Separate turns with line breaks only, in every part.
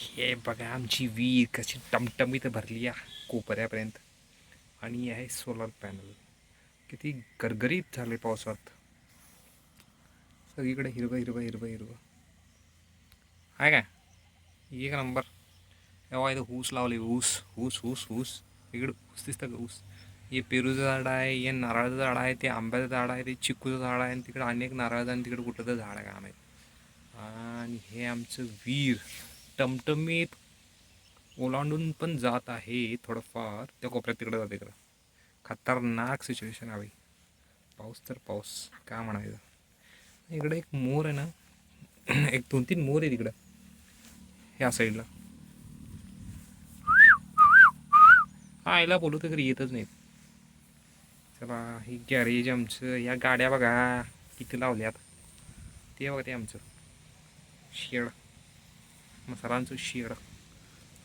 हे बघा आमची विहीर कशी टमटमीत भरली आहे कोपऱ्यापर्यंत. आणि आहे सोलर पॅनल. किती गरगरीत झाले पावसात. सगळीकडे हिरवं हिरवं हिरवं हिरवं आहे काय. एक नंबर. तेव्हा इथं ऊस लावले. ऊस ऊस ऊस ऊस. इकडं ऊस दिसतं का ऊस. हे पेरूचं झाड आहे, हे नारळाचं झाड आहे, ते आंब्याचं झाड आहे, ते चिकूचं झाड आहे, आणि तिकडे अनेक नारळाचं आणि तिकडे कुठं तर झाड आहे का माहीत. आणि हे आमचं वीर टमटमीत ओलांडून पण जात आहे थोडंफार. त्या कोपऱ्यात तिकडे जाते इकडं. खतरनाक सिच्युएशन हवी. पाऊस तर पाऊस काय म्हणायचं. इकडे एक मोर आहे ना. एक 2-3 मोर आहे तिकडं ह्या साईडला. हा आईला बोलू तर घरी येतच नाहीत. चला ही गॅरेज आमचं. या गाड्या बघा किती लावल्यात. ते बघा ते आमचं शेड. मसालांचं शेड.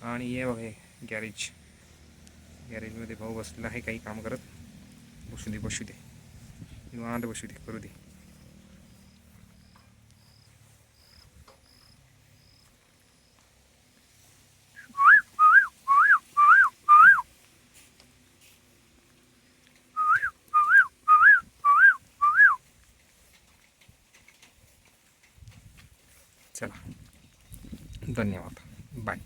आणि हे बघा हे गॅरेज. गॅरेजमध्ये भाऊ बसलेला आहे काही काम करत. बसू दे बसू दे निवांत बसू दे करू दे. चला धन्यवाद. बाय.